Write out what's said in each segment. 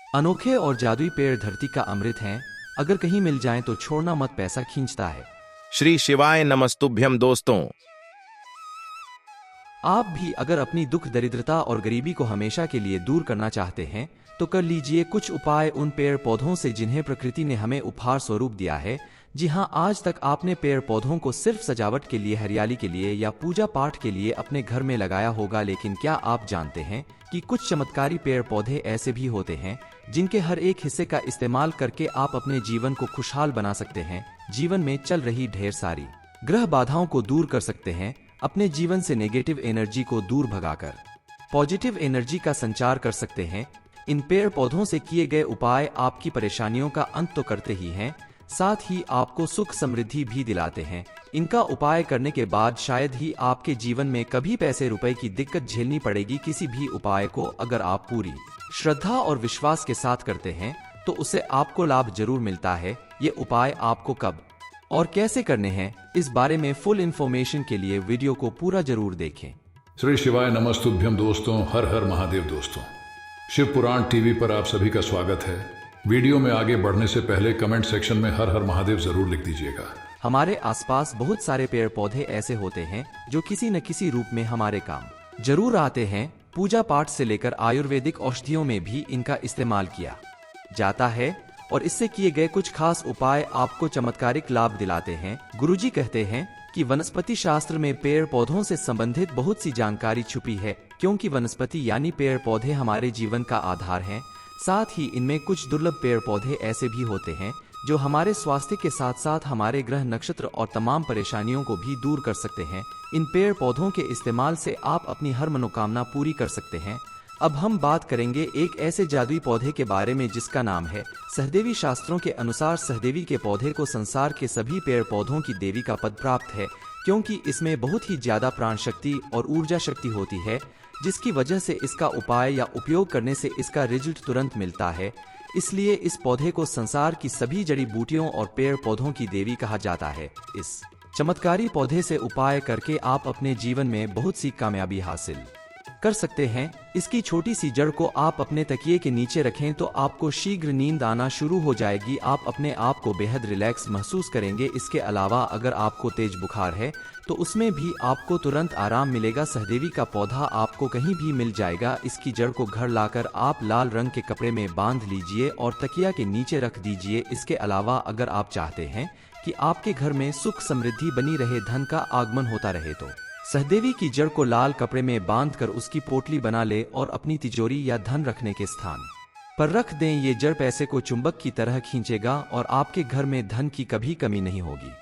अनोखे और जादुई पेड़ धरती का अमृत हैं, अगर कहीं मिल जाएं तो छोड़ना मत, पैसा खींचता है। श्री शिवाय नमस्तुभ्यम दोस्तों। आप भी अगर अपनी दुख दरिद्रता और गरीबी को हमेशा के लिए दूर करना चाहते हैं तो कर लीजिए कुछ उपाय उन पेड़ पौधों से जिन्हें प्रकृति ने हमें उपहार स्वरूप दिया है। जी हाँ, आज तक आपने पेड़ पौधों को सिर्फ सजावट के लिए, हरियाली के लिए या पूजा पाठ के लिए अपने घर में लगाया होगा, लेकिन क्या आप जानते हैं कि कुछ चमत्कारी पेड़ पौधे ऐसे भी होते हैं जिनके हर एक हिस्से का इस्तेमाल करके आप अपने जीवन को खुशहाल बना सकते हैं, जीवन में चल रही ढेर सारी ग्रह बाधाओं को दूर कर सकते हैं, अपने जीवन से नेगेटिव एनर्जी को दूर भगाकर पॉजिटिव एनर्जी का संचार कर सकते हैं। इन पेड़ पौधों से किए गए उपाय आपकी परेशानियों का अंत तो करते ही हैं, साथ ही आपको सुख समृद्धि भी दिलाते हैं। इनका उपाय करने के बाद शायद ही आपके जीवन में कभी पैसे रुपए की दिक्कत झेलनी पड़ेगी। किसी भी उपाय को अगर आप पूरी श्रद्धा और विश्वास के साथ करते हैं तो उससे आपको लाभ जरूर मिलता है। ये उपाय आपको कब और कैसे करने हैं, इस बारे में फुल इंफॉर्मेशन के लिए वीडियो को पूरा जरूर देखें। श्री शिवाय नमस्तुभ्यम दोस्तों, हर हर महादेव दोस्तों। शिव पुराण टीवी पर आप सभी का स्वागत है। वीडियो में आगे बढ़ने से पहले कमेंट सेक्शन में हर हर महादेव जरूर लिख दीजिएगा। हमारे आसपास बहुत सारे पेड़ पौधे ऐसे होते हैं जो किसी न किसी रूप में हमारे काम जरूर आते हैं। पूजा पाठ से लेकर आयुर्वेदिक औषधियों में भी इनका इस्तेमाल किया जाता है और इससे किए गए कुछ खास उपाय आपको चमत्कारिक लाभ दिलाते हैं। गुरुजी कहते हैं कि वनस्पति शास्त्र में पेड़ पौधों से संबंधित बहुत सी जानकारी छुपी है, क्योंकि वनस्पति यानी पेड़ पौधे हमारे जीवन का आधार हैं। साथ ही इनमें कुछ दुर्लभ पेड़ पौधे ऐसे भी होते हैं जो हमारे स्वास्थ्य के साथ साथ हमारे ग्रह नक्षत्र और तमाम परेशानियों को भी दूर कर सकते हैं। इन पेड़ पौधों के इस्तेमाल से आप अपनी हर मनोकामना पूरी कर सकते हैं। अब हम बात करेंगे एक ऐसे जादुई पौधे के बारे में जिसका नाम है सहदेवी। शास्त्रों के अनुसार सहदेवी के पौधे को संसार के सभी पेड़ पौधों की देवी का पद प्राप्त है, क्योंकि इसमें बहुत ही ज्यादा प्राण शक्ति और ऊर्जा शक्ति होती है, जिसकी वजह से इसका उपाय या उपयोग करने से इसका रिजल्ट तुरंत मिलता है। इसलिए इस पौधे को संसार की सभी जड़ी बूटियों और पेड़ पौधों की देवी कहा जाता है। इस चमत्कारी पौधे से उपाय करके आप अपने जीवन में बहुत सी कामयाबी हासिल कर सकते हैं। इसकी छोटी सी जड़ को आप अपने तकिए के नीचे रखें तो आपको शीघ्र नींद आना शुरू हो जाएगी। आप अपने आप को बेहद रिलैक्स महसूस करेंगे। इसके अलावा अगर आपको तेज बुखार है तो उसमें भी आपको तुरंत आराम मिलेगा। सहदेवी का पौधा आपको कहीं भी मिल जाएगा। इसकी जड़ को घर लाकर आप लाल रंग के कपड़े में बांध लीजिए और तकिया के नीचे रख दीजिए। इसके अलावा अगर आप चाहते हैं कि आपके घर में सुख समृद्धि बनी रहे, धन का आगमन होता रहे, तो सहदेवी की जड़ को लाल कपड़े में बांधकर उसकी पोटली बना ले और अपनी तिजोरी या धन रखने के स्थान पर रख दें। ये जड़ पैसे को चुंबक की तरह खींचेगा और आपके घर में धन की कभी कमी नहीं होगी।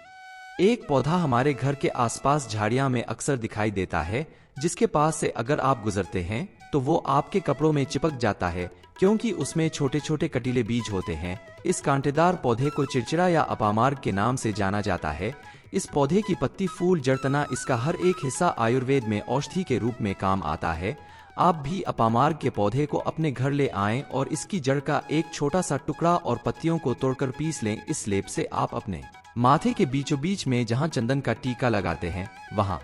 एक पौधा हमारे घर के आसपास झाड़ियां में अक्सर दिखाई देता है, जिसके पास से अगर आप गुजरते हैं तो वो आपके कपड़ों में चिपक जाता है, क्योंकि उसमें छोटे छोटे कटीले बीज होते हैं। इस कांटेदार पौधे को चिड़चिड़ा या अपामार्ग के नाम से जाना जाता है। इस पौधे की पत्ती, फूल, जड़, तना, इसका हर एक हिस्सा आयुर्वेद में औषधि के रूप में काम आता है। आप भी अपामार्ग के पौधे को अपने घर ले आएं और इसकी जड़ का एक छोटा सा टुकड़ा और पत्तियों को तोड़कर पीस लें। इस लेप से आप अपने माथे के बीचों बीच में जहां चंदन का टीका लगाते हैं वहां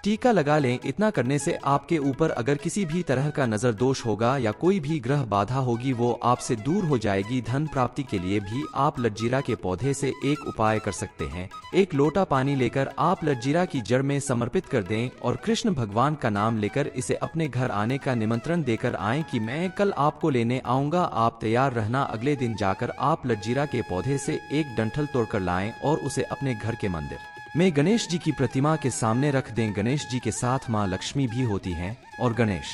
टीका लगा लें। इतना करने से आपके ऊपर अगर किसी भी तरह का नजर दोष होगा या कोई भी ग्रह बाधा होगी वो आपसे दूर हो जाएगी। धन प्राप्ति के लिए भी आप लज्जीरा के पौधे से एक उपाय कर सकते हैं। एक लोटा पानी लेकर आप लज्जीरा की जड़ में समर्पित कर दें और कृष्ण भगवान का नाम लेकर इसे अपने घर आने का निमंत्रण देकर आएं कि मैं कल आपको लेने आऊंगा। आप तैयार रहना। अगले दिन जाकर आप लज्जीरा के पौधे से एक डंठल तोड़कर लाएं और उसे अपने घर के मंदिर में गणेश जी की प्रतिमा के सामने रख दें। गणेश जी के साथ माँ लक्ष्मी भी होती हैं और गणेश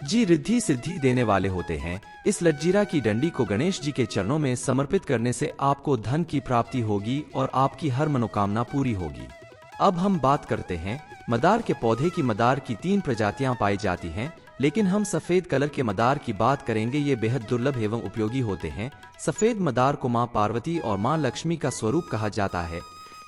जी रिद्धि सिद्धि देने वाले होते हैं। इस लज्जीरा की डंडी को गणेश जी के चरणों में समर्पित करने से आपको धन की प्राप्ति होगी और आपकी हर मनोकामना पूरी होगी। अब हम बात करते हैं मदार के पौधे की। मदार की 3 प्रजातियां पाई जाती हैं, लेकिन हम सफेद कलर के मदार की बात करेंगे। ये बेहद दुर्लभ एवं उपयोगी होते हैं। सफेद मदार को माँ पार्वती और माँ लक्ष्मी का स्वरूप कहा जाता है।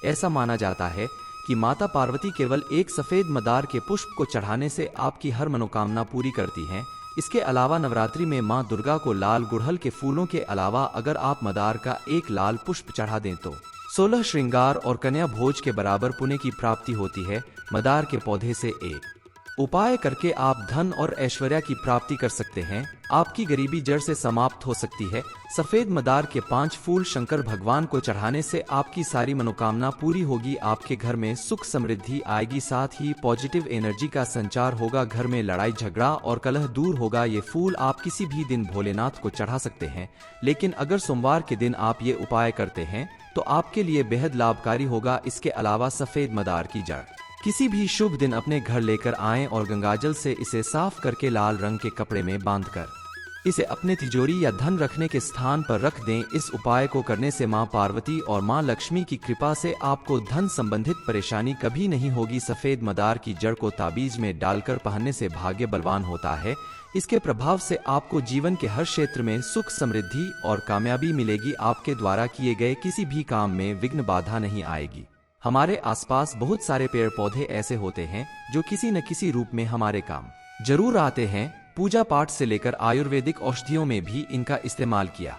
ऐसा माना जाता है कि माता पार्वती केवल एक सफेद मदार के पुष्प को चढ़ाने से आपकी हर मनोकामना पूरी करती हैं। इसके अलावा नवरात्रि में माँ दुर्गा को लाल गुड़हल के फूलों के अलावा अगर आप मदार का एक लाल पुष्प चढ़ा दें तो 16 श्रृंगार और कन्या भोज के बराबर पुण्य की प्राप्ति होती है। मदार के पौधे से एक उपाय करके आप धन और ऐश्वर्य की प्राप्ति कर सकते हैं। आपकी गरीबी जड़ से समाप्त हो सकती है। सफेद मदार के 5 फूल शंकर भगवान को चढ़ाने से आपकी सारी मनोकामना पूरी होगी। आपके घर में सुख समृद्धि आएगी, साथ ही पॉजिटिव एनर्जी का संचार होगा। घर में लड़ाई झगड़ा और कलह दूर होगा। ये फूल आप किसी भी दिन भोलेनाथ को चढ़ा सकते हैं, लेकिन अगर सोमवार के दिन आप ये उपाय करते हैं तो आपके लिए बेहद लाभकारी होगा। इसके अलावा सफेद मदार की जड़ किसी भी शुभ दिन अपने घर लेकर आएं और गंगाजल से इसे साफ करके लाल रंग के कपड़े में बांधकर इसे अपने तिजोरी या धन रखने के स्थान पर रख दें। इस उपाय को करने से मां पार्वती और मां लक्ष्मी की कृपा से आपको धन संबंधित परेशानी कभी नहीं होगी। सफेद मदार की जड़ को ताबीज में डालकर पहनने से भाग्य बलवान होता है। इसके प्रभाव से आपको जीवन के हर क्षेत्र में सुख समृद्धि और कामयाबी मिलेगी। आपके द्वारा किए गए किसी भी काम में विघ्न बाधा नहीं आएगी। हमारे आसपास बहुत सारे पेड़ पौधे ऐसे होते हैं जो किसी न किसी रूप में हमारे काम जरूर आते हैं। पूजा पाठ से लेकर आयुर्वेदिक औषधियों में भी इनका इस्तेमाल किया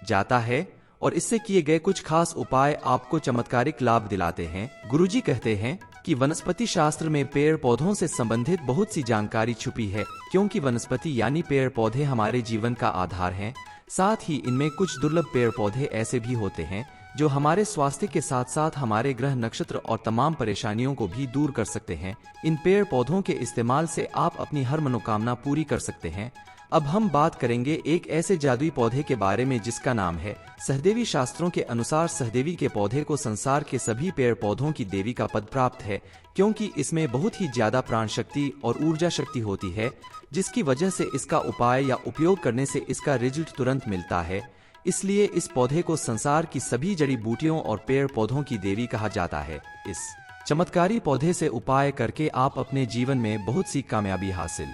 जाता है और इससे किए गए कुछ खास उपाय आपको चमत्कारिक लाभ दिलाते हैं। गुरुजी कहते हैं कि वनस्पति शास्त्र में पेड़ पौधों से संबंधित बहुत सी जानकारी छुपी है, क्योंकि वनस्पति यानी पेड़ पौधे हमारे जीवन का आधार हैं। साथ ही इनमें कुछ दुर्लभ पेड़ पौधे ऐसे भी होते हैं जो हमारे स्वास्थ्य के साथ साथ हमारे ग्रह नक्षत्र और तमाम परेशानियों को भी दूर कर सकते हैं। इन पेड़ पौधों के इस्तेमाल से आप अपनी हर मनोकामना पूरी कर सकते हैं। अब हम बात करेंगे एक ऐसे जादुई पौधे के बारे में जिसका नाम है सहदेवी। शास्त्रों के अनुसार सहदेवी के पौधे को संसार के सभी पेड़ पौधों की देवी का पद प्राप्त है, क्योंकि इसमें बहुत ही ज्यादा प्राण शक्ति और ऊर्जा शक्ति होती है, जिसकी वजह से इसका उपाय या उपयोग करने से इसका रिजल्ट तुरंत मिलता है। इसलिए इस पौधे को संसार की सभी जड़ी बूटियों और पेड़ पौधों की देवी कहा जाता है। इस चमत्कारी पौधे से उपाय करके आप अपने जीवन में बहुत सी कामयाबी हासिल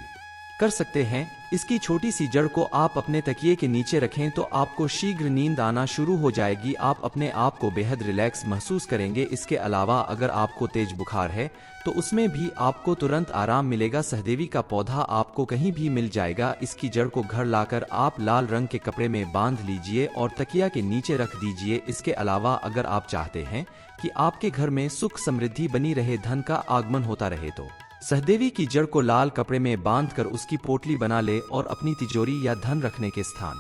कर सकते हैं। इसकी छोटी सी जड़ को आप अपने तकिए के नीचे रखें तो आपको शीघ्र नींद आना शुरू हो जाएगी। आप अपने आप को बेहद रिलैक्स महसूस करेंगे। इसके अलावा अगर आपको तेज बुखार है तो उसमें भी आपको तुरंत आराम मिलेगा। सहदेवी का पौधा आपको कहीं भी मिल जाएगा। इसकी जड़ को घर लाकर आप लाल रंग के कपड़े में बांध लीजिए और तकिया के नीचे रख दीजिए। इसके अलावा अगर आप चाहते हैं कि आपके घर में सुख समृद्धि बनी रहे, धन का आगमन होता रहे, तो सहदेवी की जड़ को लाल कपड़े में बांधकर उसकी पोटली बना ले और अपनी तिजोरी या धन रखने के स्थान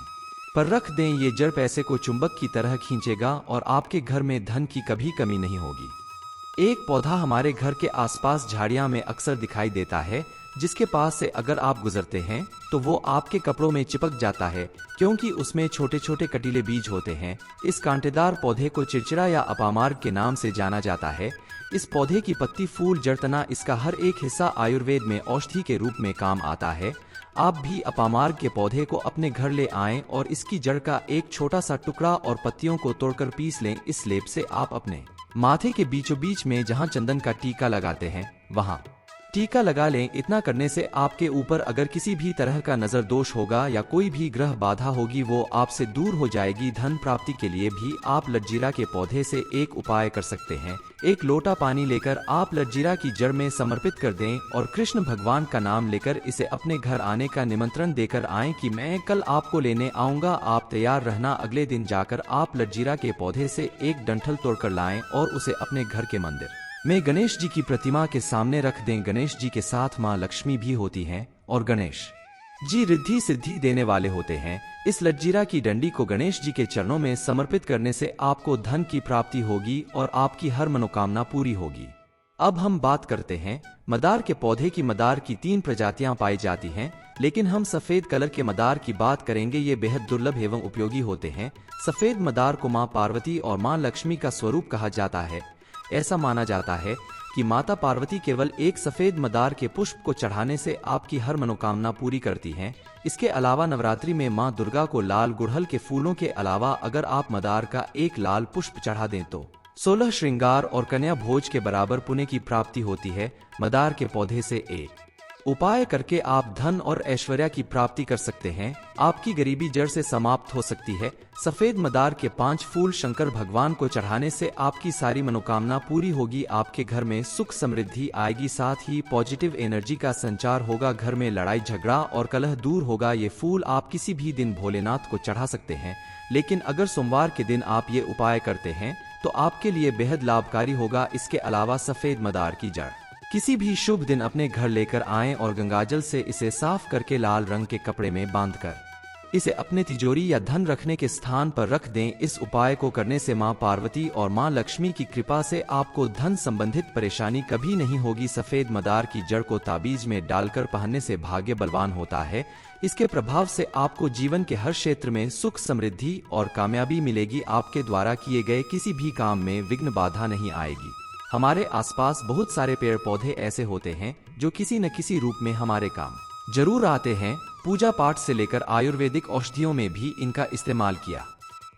पर रख दें। ये जड़ पैसे को चुंबक की तरह खींचेगा और आपके घर में धन की कभी कमी नहीं होगी। एक पौधा हमारे घर के आसपास झाड़ियां में अक्सर दिखाई देता है, जिसके पास से अगर आप गुजरते हैं तो वो आपके कपड़ों में चिपक जाता है, क्योंकि उसमें छोटे छोटे कटीले बीज होते हैं। इस कांटेदार पौधे को चिड़चिड़ा या अपामार्ग के नाम से जाना जाता है। इस पौधे की पत्ती, फूल, जड़, तना, इसका हर एक हिस्सा आयुर्वेद में औषधि के रूप में काम आता है। आप भी अपामार्ग के पौधे को अपने घर ले आएं और इसकी जड़ का एक छोटा सा टुकड़ा और पत्तियों को तोड़कर पीस लें। इस लेप से आप अपने माथे के बीचों बीच में जहां चंदन का टीका लगाते हैं वहां टीका लगा लें। इतना करने से आपके ऊपर अगर किसी भी तरह का नजर दोष होगा या कोई भी ग्रह बाधा होगी वो आपसे दूर हो जाएगी। धन प्राप्ति के लिए भी आप लज्जीरा के पौधे से एक उपाय कर सकते हैं। एक लोटा पानी लेकर आप लज्जीरा की जड़ में समर्पित कर दें और कृष्ण भगवान का नाम लेकर इसे अपने घर आने का निमंत्रण देकर आएं कि मैं कल आपको लेने आऊंगा। आप तैयार रहना। अगले दिन जाकर आप लज्जीरा के पौधे से एक डंठल तोड़कर लाएं और उसे अपने घर के मंदिर में गणेश जी की प्रतिमा के सामने रख दें। गणेश जी के साथ मां लक्ष्मी भी होती हैं और गणेश जी रिद्धि सिद्धि देने वाले होते हैं। इस लज्जीरा की डंडी को गणेश जी के चरणों में समर्पित करने से आपको धन की प्राप्ति होगी और आपकी हर मनोकामना पूरी होगी। अब हम बात करते हैं मदार के पौधे की। मदार की 3 प्रजातियां पाई जाती हैं, लेकिन हम सफेद कलर के मदार की बात करेंगे। ये बेहद दुर्लभ एवं उपयोगी होते हैं। सफेद मदार को मां पार्वती और मां लक्ष्मी का स्वरूप कहा जाता है। ऐसा माना जाता है कि माता पार्वती केवल एक सफेद मदार के पुष्प को चढ़ाने से आपकी हर मनोकामना पूरी करती हैं। इसके अलावा नवरात्रि में मां दुर्गा को लाल गुड़हल के फूलों के अलावा अगर आप मदार का एक लाल पुष्प चढ़ा दें तो 16 श्रृंगार और कन्या भोज के बराबर पुण्य की प्राप्ति होती है। मदार के पौधे से एक उपाय करके आप धन और ऐश्वर्य की प्राप्ति कर सकते हैं। आपकी गरीबी जड़ से समाप्त हो सकती है। सफेद मदार के 5 फूल शंकर भगवान को चढ़ाने से आपकी सारी मनोकामना पूरी होगी। आपके घर में सुख समृद्धि आएगी, साथ ही पॉजिटिव एनर्जी का संचार होगा। घर में लड़ाई झगड़ा और कलह दूर होगा। ये फूल आप किसी भी दिन भोलेनाथ को चढ़ा सकते हैं, लेकिन अगर सोमवार के दिन आप ये उपाय करते हैं तो आपके लिए बेहद लाभकारी होगा। इसके अलावा सफेद मदार की जड़ किसी भी शुभ दिन अपने घर लेकर आएं और गंगाजल से इसे साफ करके लाल रंग के कपड़े में बांधकर इसे अपने तिजोरी या धन रखने के स्थान पर रख दें। इस उपाय को करने से मां पार्वती और मां लक्ष्मी की कृपा से आपको धन संबंधित परेशानी कभी नहीं होगी। सफेद मदार की जड़ को ताबीज में डालकर पहनने से भाग्य बलवान होता है। इसके प्रभाव से आपको जीवन के हर क्षेत्र में सुख, समृद्धि और कामयाबी मिलेगी। आपके द्वारा किए गए किसी भी काम में विघ्न बाधा नहीं आएगी। हमारे आसपास बहुत सारे पेड़ पौधे ऐसे होते हैं जो किसी न किसी रूप में हमारे काम जरूर आते हैं। पूजा पाठ से लेकर आयुर्वेदिक औषधियों में भी इनका इस्तेमाल किया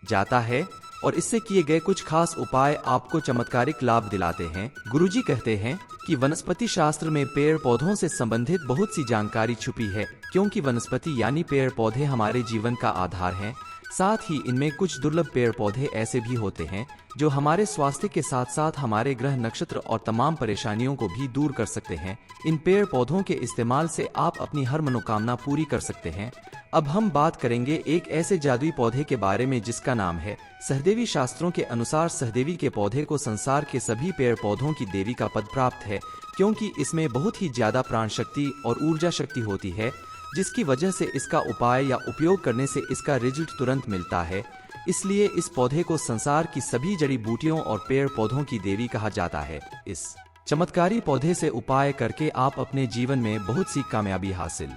जाता है और इससे किए गए कुछ खास उपाय आपको चमत्कारिक लाभ दिलाते हैं। गुरुजी कहते हैं कि वनस्पति शास्त्र में पेड़ पौधों से संबंधित बहुत सी जानकारी छुपी है, क्योंकि वनस्पति यानी पेड़ पौधे हमारे जीवन का आधार हैं। साथ ही इनमें कुछ दुर्लभ पेड़ पौधे ऐसे भी होते हैं जो हमारे स्वास्थ्य के साथ साथ हमारे ग्रह, नक्षत्र और तमाम परेशानियों को भी दूर कर सकते हैं। इन पेड़ पौधों के इस्तेमाल से आप अपनी हर मनोकामना पूरी कर सकते हैं। अब हम बात करेंगे एक ऐसे जादुई पौधे के बारे में जिसका नाम है सहदेवी। शास्त्रों के अनुसार सहदेवी के पौधे को संसार के सभी पेड़ पौधों की देवी का पद प्राप्त है, क्योंकि इसमें बहुत ही ज्यादा प्राण शक्ति और ऊर्जा शक्ति होती है, जिसकी वजह से इसका उपाय या उपयोग करने से इसका रिजल्ट तुरंत मिलता है। इसलिए इस पौधे को संसार की सभी जड़ी बूटियों और पेड़ पौधों की देवी कहा जाता है। इस चमत्कारी पौधे से उपाय करके आप अपने जीवन में बहुत सी कामयाबी हासिल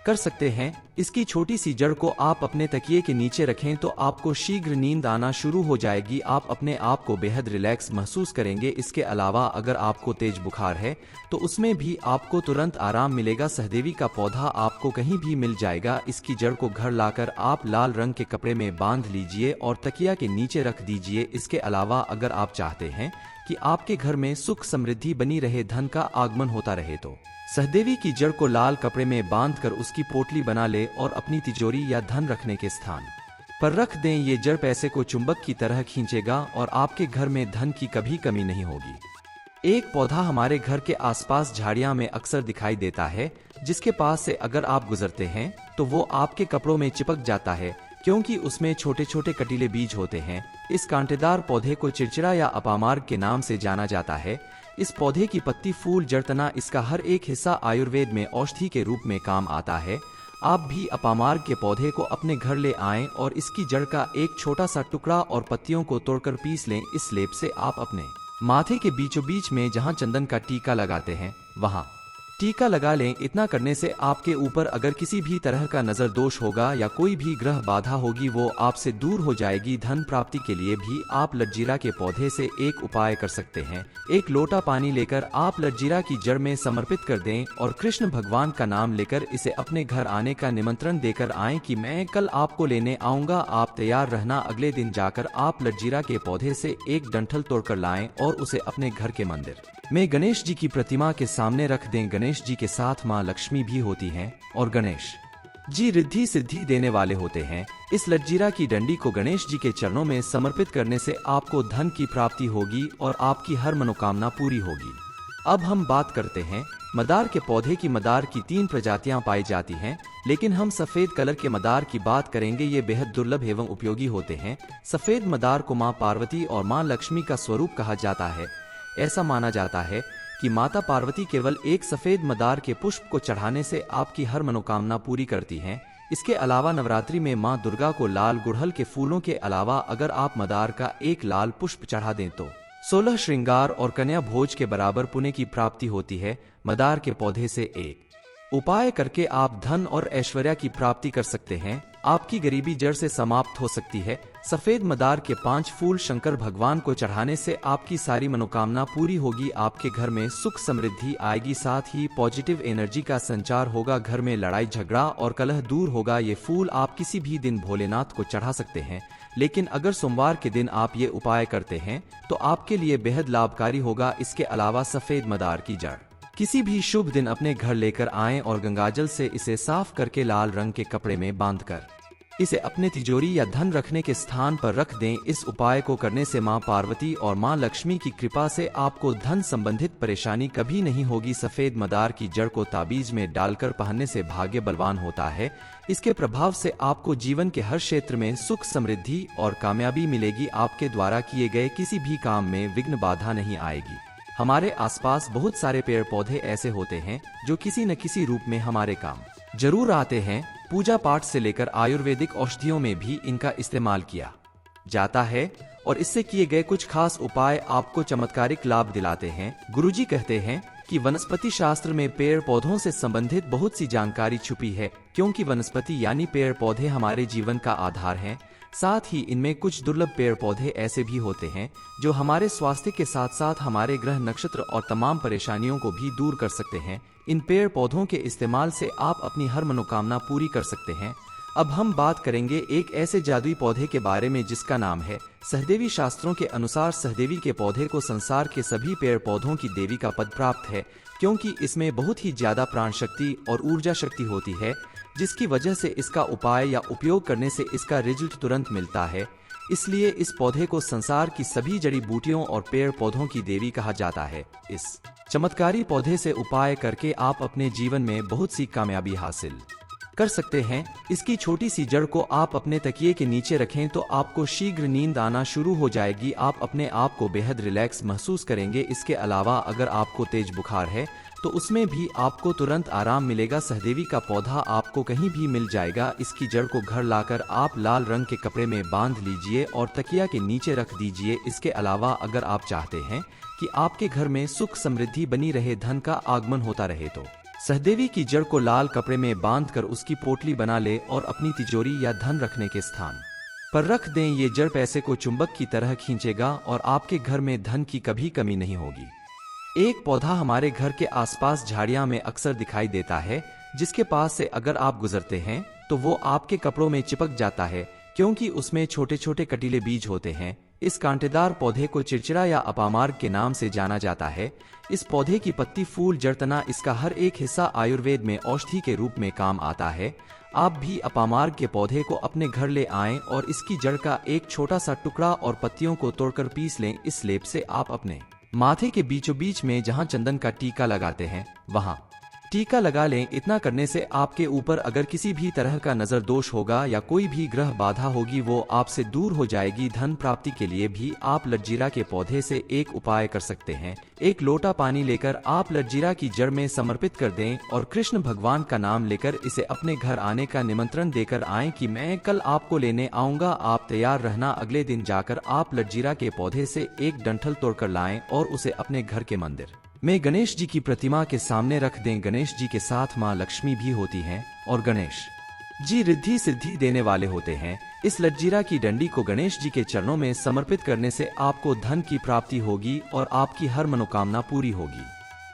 कर सकते हैं। इसकी छोटी सी जड़ को आप अपने तकिए के नीचे रखें तो आपको शीघ्र नींद आना शुरू हो जाएगी। आप अपने आप को बेहद रिलैक्स महसूस करेंगे। इसके अलावा अगर आपको तेज बुखार है तो उसमें भी आपको तुरंत आराम मिलेगा। सहदेवी का पौधा आपको कहीं भी मिल जाएगा। इसकी जड़ को घर लाकर आप लाल रंग के कपड़े में बांध लीजिए और तकिया के नीचे रख दीजिए। इसके अलावा अगर आप चाहते हैं कि आपके घर में सुख समृद्धि बनी रहे, धन का आगमन होता रहे, तो सहदेवी की जड़ को लाल कपड़े में बांधकर उसकी पोटली बना ले और अपनी तिजोरी या धन रखने के स्थान पर रख दें। ये जड़ पैसे को चुंबक की तरह खींचेगा और आपके घर में धन की कभी कमी नहीं होगी। एक पौधा हमारे घर के आसपास झाड़ियां में अक्सर दिखाई देता है, जिसके पास से अगर आप गुजरते हैं तो वो आपके कपड़ों में चिपक जाता है, क्योंकि उसमें छोटे छोटे कटीले बीज होते हैं। इस कांटेदार पौधे को चिड़चिड़ा या अपामार्ग के नाम से जाना जाता है। इस पौधे की पत्ती, फूल, जड़, तना, इसका हर एक हिस्सा आयुर्वेद में औषधि के रूप में काम आता है। आप भी अपामार्ग के पौधे को अपने घर ले आएं और इसकी जड़ का एक छोटा सा टुकड़ा और पत्तियों को तोड़कर पीस लें। इस लेप से आप अपने माथे के बीचों बीच में जहां चंदन का टीका लगाते हैं वहां टीका लगा लें। इतना करने से आपके ऊपर अगर किसी भी तरह का नजर दोष होगा या कोई भी ग्रह बाधा होगी वो आपसे दूर हो जाएगी। धन प्राप्ति के लिए भी आप लज्जीरा के पौधे से एक उपाय कर सकते हैं। एक लोटा पानी लेकर आप लज्जीरा की जड़ में समर्पित कर दें और कृष्ण भगवान का नाम लेकर इसे अपने घर आने का निमंत्रण देकर आएं कि मैं कल आपको लेने आऊंगा। आप तैयार रहना। अगले दिन जाकर आप लज्जीरा के पौधे से एक डंठल तोड़कर लाएं और उसे अपने घर के मंदिर में गणेश जी की प्रतिमा के सामने रख दें। गणेश जी के साथ मां लक्ष्मी भी होती हैं और गणेश जी रिद्धि सिद्धि देने वाले होते हैं। इस लज्जीरा की डंडी को गणेश जी के चरणों में समर्पित करने से आपको धन की प्राप्ति होगी और आपकी हर मनोकामना पूरी होगी। अब हम बात करते हैं मदार के पौधे की। मदार की 3 प्रजातियां पाई जाती हैं, लेकिन हम सफेद कलर के मदार की बात करेंगे। ये बेहद दुर्लभ एवं उपयोगी होते हैं। सफेद मदार को मां पार्वती और मां लक्ष्मी का स्वरूप कहा जाता है। ऐसा माना जाता है कि माता पार्वती केवल एक सफेद मदार के पुष्प को चढ़ाने से आपकी हर मनोकामना पूरी करती हैं। इसके अलावा नवरात्रि में मां दुर्गा को लाल गुड़हल के फूलों के अलावा अगर आप मदार का एक लाल पुष्प चढ़ा दें तो 16 श्रृंगार और कन्या भोज के बराबर पुण्य की प्राप्ति होती है। मदार के पौधे से एक उपाय करके आप धन और ऐश्वर्य की प्राप्ति कर सकते हैं। आपकी गरीबी जड़ से समाप्त हो सकती है। सफेद मदार के 5 फूल शंकर भगवान को चढ़ाने से आपकी सारी मनोकामना पूरी होगी। आपके घर में सुख समृद्धि आएगी, साथ ही पॉजिटिव एनर्जी का संचार होगा। घर में लड़ाई झगड़ा और कलह दूर होगा। ये फूल आप किसी भी दिन भोलेनाथ को चढ़ा सकते हैं, लेकिन अगर सोमवार के दिन आप ये उपाय करते हैं तो आपके लिए बेहद लाभकारी होगा। इसके अलावा सफेद मदार की जड़ किसी भी शुभ दिन अपने घर लेकर आएं और गंगाजल से इसे साफ करके लाल रंग के कपड़े में बांधकर इसे अपने तिजोरी या धन रखने के स्थान पर रख दें। इस उपाय को करने से मां पार्वती और मां लक्ष्मी की कृपा से आपको धन संबंधित परेशानी कभी नहीं होगी। सफेद मदार की जड़ को ताबीज में डालकर पहनने से भाग्य बलवान होता है। इसके प्रभाव से आपको जीवन के हर क्षेत्र में सुख, समृद्धि और कामयाबी मिलेगी। आपके द्वारा किए गए किसी भी काम में विघ्न बाधा नहीं आएगी। हमारे आसपास बहुत सारे पेड़ पौधे ऐसे होते हैं जो किसी न किसी रूप में हमारे काम जरूर आते हैं। पूजा पाठ से लेकर आयुर्वेदिक औषधियों में भी इनका इस्तेमाल किया जाता है और इससे किए गए कुछ खास उपाय आपको चमत्कारिक लाभ दिलाते हैं। गुरुजी कहते हैं कि वनस्पति शास्त्र में पेड़ पौधों से संबंधित बहुत सी जानकारी छुपी है, क्योंकि वनस्पति यानी पेड़ पौधे हमारे जीवन का आधार हैं। साथ ही इनमें कुछ दुर्लभ पेड़ पौधे ऐसे भी होते हैं जो हमारे स्वास्थ्य के साथ साथ हमारे ग्रह नक्षत्र और तमाम परेशानियों को भी दूर कर सकते हैं। इन पेड़ पौधों के इस्तेमाल से आप अपनी हर मनोकामना पूरी कर सकते हैं। अब हम बात करेंगे एक ऐसे जादुई पौधे के बारे में जिसका नाम है सहदेवी। शास्त्रों के अनुसार सहदेवी के पौधे को संसार के सभी पेड़ पौधों की देवी का पद प्राप्त है, क्योंकि इसमें बहुत ही ज्यादा प्राण शक्ति और ऊर्जा शक्ति होती है, जिसकी वजह से इसका उपाय या उपयोग करने से इसका रिजल्ट तुरंत मिलता है। इसलिए इस पौधे को संसार की सभी जड़ी बूटियों और पेड़ पौधों की देवी कहा जाता है। इस चमत्कारी पौधे से उपाय करके आप अपने जीवन में बहुत सी कामयाबी हासिल कर सकते हैं। इसकी छोटी सी जड़ को आप अपने तकिए के नीचे रखें तो आपको शीघ्र नींद आना शुरू हो जाएगी। आप अपने आप को बेहद रिलैक्स महसूस करेंगे। इसके अलावा अगर आपको तेज बुखार है तो उसमें भी आपको तुरंत आराम मिलेगा। सहदेवी का पौधा आपको कहीं भी मिल जाएगा। इसकी जड़ को घर लाकर आप लाल रंग के कपड़े में बांध लीजिए और तकिया के नीचे रख दीजिए। इसके अलावा अगर आप चाहते हैं कि आपके घर में सुख समृद्धि बनी रहे, धन का आगमन होता रहे, तो सहदेवी की जड़ को लाल कपड़े में बांधकर उसकी पोटली बना ले और अपनी तिजोरी या धन रखने के स्थान पर रख दें। ये जड़ पैसे को चुंबक की तरह खींचेगा और आपके घर में धन की कभी कमी नहीं होगी। एक पौधा हमारे घर के आसपास झाड़ियां में अक्सर दिखाई देता है, जिसके पास से अगर आप गुजरते हैं तो वो आपके कपड़ों में चिपक जाता है, क्योंकि उसमें छोटे छोटे कटीले बीज होते हैं। इस कांटेदार पौधे को चिड़चिड़ा या अपामार्ग के नाम से जाना जाता है। इस पौधे की पत्ती, फूल, जड़, तना, इसका हर एक हिस्सा आयुर्वेद में औषधि के रूप में काम आता है। आप भी अपामार्ग के पौधे को अपने घर ले आएं और इसकी जड़ का एक छोटा सा टुकड़ा और पत्तियों को तोड़कर पीस लें। इस लेप से आप अपने माथे के बीचों बीच में जहां चंदन का टीका लगाते हैं वहां टीका लगा लें। इतना करने से आपके ऊपर अगर किसी भी तरह का नजर दोष होगा या कोई भी ग्रह बाधा होगी वो आपसे दूर हो जाएगी। धन प्राप्ति के लिए भी आप लटजीरा के पौधे से एक उपाय कर सकते हैं। एक लोटा पानी लेकर आप लटजीरा की जड़ में समर्पित कर दें और कृष्ण भगवान का नाम लेकर इसे अपने घर आने का निमंत्रण देकर आएं कि मैं कल आपको लेने आऊंगा। आप तैयार रहना। अगले दिन जाकर आप लटजीरा के पौधे से एक डंठल तोड़कर लाएं और उसे अपने घर के मंदिर में गणेश जी की प्रतिमा के सामने रख दें। गणेश जी के साथ मां लक्ष्मी भी होती हैं और गणेश जी रिद्धि सिद्धि देने वाले होते हैं। इस लटजीरा की डंडी को गणेश जी के चरणों में समर्पित करने से आपको धन की प्राप्ति होगी और आपकी हर मनोकामना पूरी होगी।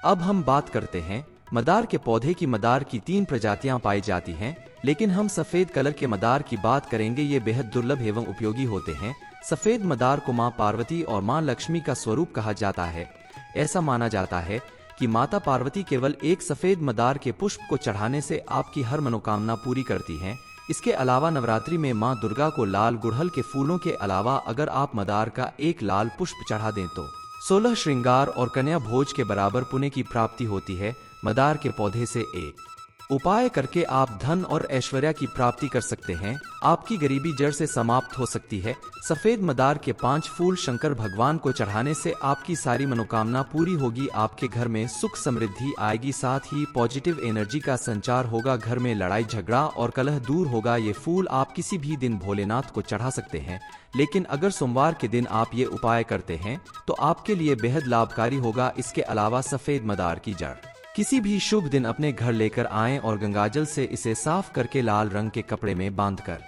अब हम बात करते हैं मदार के पौधे की। मदार की 3 प्रजातियां पाई जाती हैं, लेकिन हम सफेद कलर के मदार की बात करेंगे। ये बेहद दुर्लभ एवं उपयोगी होते हैं। सफेद मदार को मां पार्वती और मां लक्ष्मी का स्वरूप कहा जाता है। ऐसा माना जाता है कि माता पार्वती केवल एक सफेद मदार के पुष्प को चढ़ाने से आपकी हर मनोकामना पूरी करती हैं। इसके अलावा नवरात्रि में मां दुर्गा को लाल गुड़हल के फूलों के अलावा अगर आप मदार का एक लाल पुष्प चढ़ा दें तो 16 श्रृंगार और कन्या भोज के बराबर पुण्य की प्राप्ति होती है। मदार के पौधे से एक उपाय करके आप धन और ऐश्वर्य की प्राप्ति कर सकते हैं। आपकी गरीबी जड़ से समाप्त हो सकती है। सफेद मदार के 5 फूल शंकर भगवान को चढ़ाने से आपकी सारी मनोकामना पूरी होगी। आपके घर में सुख समृद्धि आएगी, साथ ही पॉजिटिव एनर्जी का संचार होगा। घर में लड़ाई झगड़ा और कलह दूर होगा। ये फूल आप किसी भी दिन भोलेनाथ को चढ़ा सकते हैं, लेकिन अगर सोमवार के दिन आप ये उपाय करते हैं तो आपके लिए बेहद लाभकारी होगा। इसके अलावा सफेद मदार की जड़ किसी भी शुभ दिन अपने घर लेकर आएं और गंगाजल से इसे साफ करके लाल रंग के कपड़े में बांधकर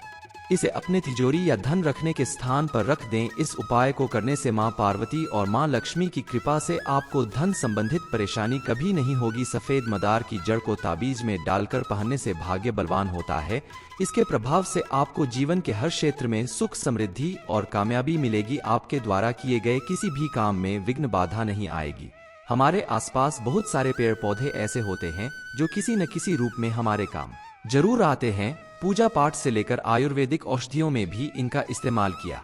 इसे अपने तिजोरी या धन रखने के स्थान पर रख दें। इस उपाय को करने से मां पार्वती और मां लक्ष्मी की कृपा से आपको धन संबंधित परेशानी कभी नहीं होगी। सफेद मदार की जड़ को ताबीज में डालकर पहनने से भाग्य बलवान होता है। इसके प्रभाव से आपको जीवन के हर क्षेत्र में सुख समृद्धि और कामयाबी मिलेगी। आपके द्वारा किए गए किसी भी काम में विघ्न बाधा नहीं आएगी। हमारे आसपास बहुत सारे पेड़ पौधे ऐसे होते हैं जो किसी न किसी रूप में हमारे काम जरूर आते हैं। पूजा पाठ से लेकर आयुर्वेदिक औषधियों में भी इनका इस्तेमाल किया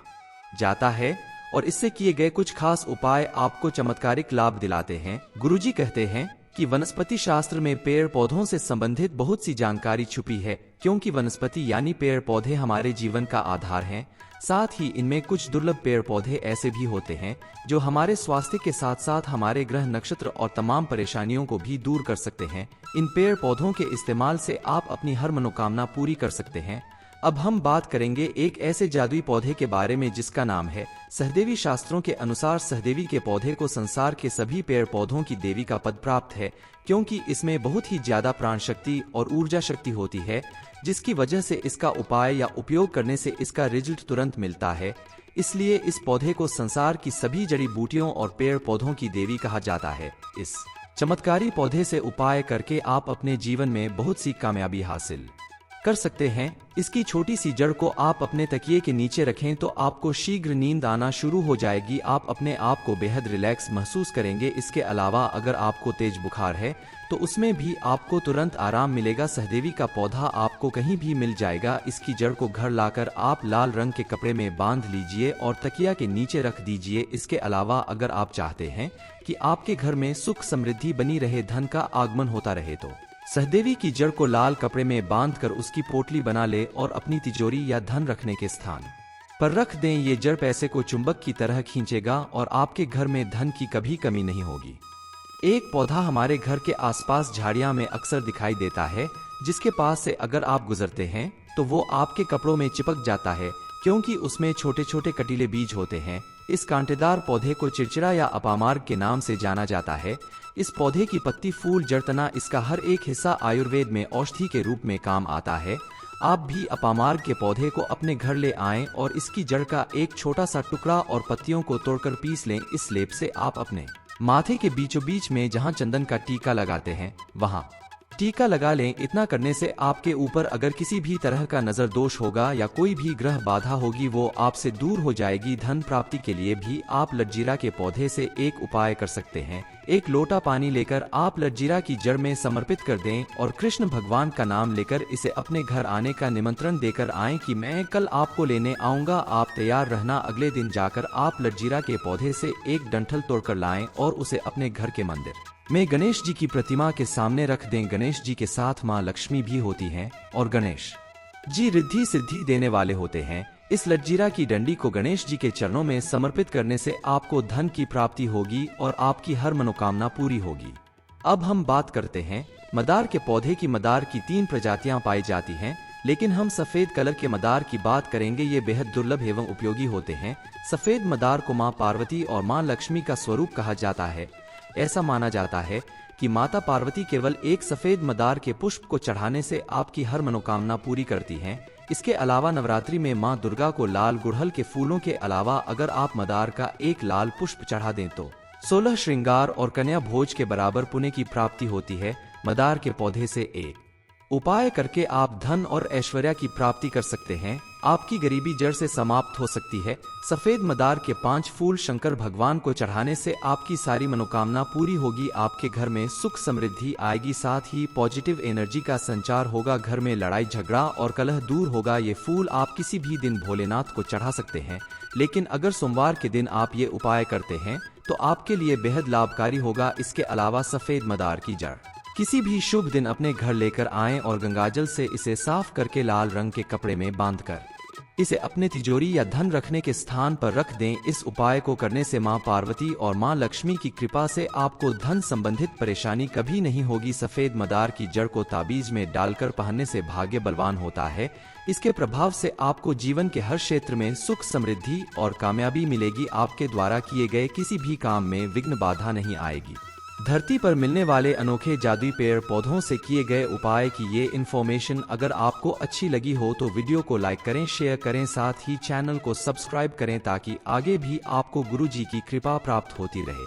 जाता है और इससे किए गए कुछ खास उपाय आपको चमत्कारिक लाभ दिलाते हैं। गुरुजी कहते हैं कि वनस्पति शास्त्र में पेड़ पौधों से संबंधित बहुत सी जानकारी छुपी है, क्योंकि वनस्पति यानी पेड़ पौधे हमारे जीवन का आधार हैं। साथ ही इनमें कुछ दुर्लभ पेड़ पौधे ऐसे भी होते हैं जो हमारे स्वास्थ्य के साथ साथ हमारे ग्रह नक्षत्र और तमाम परेशानियों को भी दूर कर सकते हैं। इन पेड़ पौधों के इस्तेमाल से आप अपनी हर मनोकामना पूरी कर सकते हैं। अब हम बात करेंगे एक ऐसे जादुई पौधे के बारे में जिसका नाम है सहदेवी। शास्त्रों के अनुसार सहदेवी के पौधे को संसार के सभी पेड़ पौधों की देवी का पद प्राप्त है, क्योंकि इसमें बहुत ही ज्यादा प्राण शक्ति और ऊर्जा शक्ति होती है, जिसकी वजह से इसका उपाय या उपयोग करने से इसका रिजल्ट तुरंत मिलता है। इसलिए इस पौधे को संसार की सभी जड़ी बूटियों और पेड़ पौधों की देवी कहा जाता है। इस चमत्कारी पौधे से उपाय करके आप अपने जीवन में बहुत सी कामयाबी हासिल कर सकते हैं। इसकी छोटी सी जड़ को आप अपने तकिए के नीचे रखें तो आपको शीघ्र नींद आना शुरू हो जाएगी। आप अपने आप को बेहद रिलैक्स महसूस करेंगे। इसके अलावा अगर आपको तेज बुखार है तो उसमें भी आपको तुरंत आराम मिलेगा। सहदेवी का पौधा आपको कहीं भी मिल जाएगा। इसकी जड़ को घर लाकर आप लाल रंग के कपड़े में बांध लीजिए और तकिया के नीचे रख दीजिए। इसके अलावा अगर आप चाहते हैं कि आपके घर में सुख समृद्धि बनी रहे, धन का आगमन होता रहे, तो सहदेवी की जड़ को लाल कपड़े में बांधकर उसकी पोटली बना ले और अपनी तिजोरी या धन रखने के स्थान पर रख दें। ये जड़ पैसे को चुंबक की तरह खींचेगा और आपके घर में धन की कभी कमी नहीं होगी। एक पौधा हमारे घर के आसपास झाड़ियां में अक्सर दिखाई देता है, जिसके पास से अगर आप गुजरते हैं तो वो आपके कपड़ों में चिपक जाता है, क्योंकि उसमें छोटे छोटे कटीले बीज होते हैं। इस कांटेदार पौधे को चिड़चिड़ा या अपामार्ग के नाम से जाना जाता है। इस पौधे की पत्ती, फूल, जड़, तना, इसका हर एक हिस्सा आयुर्वेद में औषधि के रूप में काम आता है। आप भी अपामार्ग के पौधे को अपने घर ले आएं और इसकी जड़ का एक छोटा सा टुकड़ा और पत्तियों को तोड़कर पीस लें। इस लेप से आप अपने माथे के बीचों बीच में जहां चंदन का टीका लगाते हैं वहां टीका लगा लें। इतना करने से आपके ऊपर अगर किसी भी तरह का नजर दोष होगा या कोई भी ग्रह बाधा होगी वो आपसे दूर हो जाएगी। धन प्राप्ति के लिए भी आप लज्जीरा के पौधे से एक उपाय कर सकते हैं। एक लोटा पानी लेकर आप लज्जीरा की जड़ में समर्पित कर दें और कृष्ण भगवान का नाम लेकर इसे अपने घर आने का निमंत्रण देकर आएं कि मैं कल आपको लेने आऊंगा, आप तैयार रहना। अगले दिन जाकर आप लज्जीरा के पौधे से एक डंठल तोड़कर लाएं और उसे अपने घर के मंदिर में गणेश जी की प्रतिमा के सामने रख दें। गणेश जी के साथ मां लक्ष्मी भी होती हैं और गणेश जी रिद्धि सिद्धि देने वाले होते हैं। इस लज्जीरा की डंडी को गणेश जी के चरणों में समर्पित करने से आपको धन की प्राप्ति होगी और आपकी हर मनोकामना पूरी होगी। अब हम बात करते हैं मदार के पौधे की। मदार की 3 प्रजातियां पाई जाती हैं, लेकिन हम सफेद कलर के मदार की बात करेंगे। ये बेहद दुर्लभ एवं उपयोगी होते हैं। सफेद मदार को मां पार्वती और मां लक्ष्मी का स्वरूप कहा जाता है। ऐसा माना जाता है कि माता पार्वती केवल एक सफेद मदार के पुष्प को चढ़ाने से आपकी हर मनोकामना पूरी करती हैं। इसके अलावा नवरात्रि में मां दुर्गा को लाल गुड़हल के फूलों के अलावा अगर आप मदार का एक लाल पुष्प चढ़ा दें तो 16 श्रृंगार और कन्या भोज के बराबर पुण्य की प्राप्ति होती है। मदार के पौधे से एक उपाय करके आप धन और ऐश्वर्य की प्राप्ति कर सकते हैं। आपकी गरीबी जड़ से समाप्त हो सकती है। सफेद मदार के 5 फूल शंकर भगवान को चढ़ाने से आपकी सारी मनोकामना पूरी होगी। आपके घर में सुख समृद्धि आएगी, साथ ही पॉजिटिव एनर्जी का संचार होगा। घर में लड़ाई झगड़ा और कलह दूर होगा। ये फूल आप किसी भी दिन भोलेनाथ को चढ़ा सकते हैं, लेकिन अगर सोमवार के दिन आप ये उपाय करते हैं तो आपके लिए बेहद लाभकारी होगा। इसके अलावा सफेद मदार की जड़ किसी भी शुभ दिन अपने घर लेकर आएं और गंगाजल से इसे साफ करके लाल रंग के कपड़े में बांधकर इसे अपने तिजोरी या धन रखने के स्थान पर रख दें। इस उपाय को करने से मां पार्वती और मां लक्ष्मी की कृपा से आपको धन संबंधित परेशानी कभी नहीं होगी। सफेद मदार की जड़ को ताबीज में डालकर पहनने से भाग्य बलवान होता है। इसके प्रभाव से आपको जीवन के हर क्षेत्र में सुख समृद्धि और कामयाबी मिलेगी। आपके द्वारा किए गए किसी भी काम में विघ्न बाधा नहीं आएगी। धरती पर मिलने वाले अनोखे जादुई पेड़ पौधों से किए गए उपाय की ये इन्फॉर्मेशन अगर आपको अच्छी लगी हो तो वीडियो को लाइक करें, शेयर करें, साथ ही चैनल को सब्सक्राइब करें ताकि आगे भी आपको गुरु जी की कृपा प्राप्त होती रहे।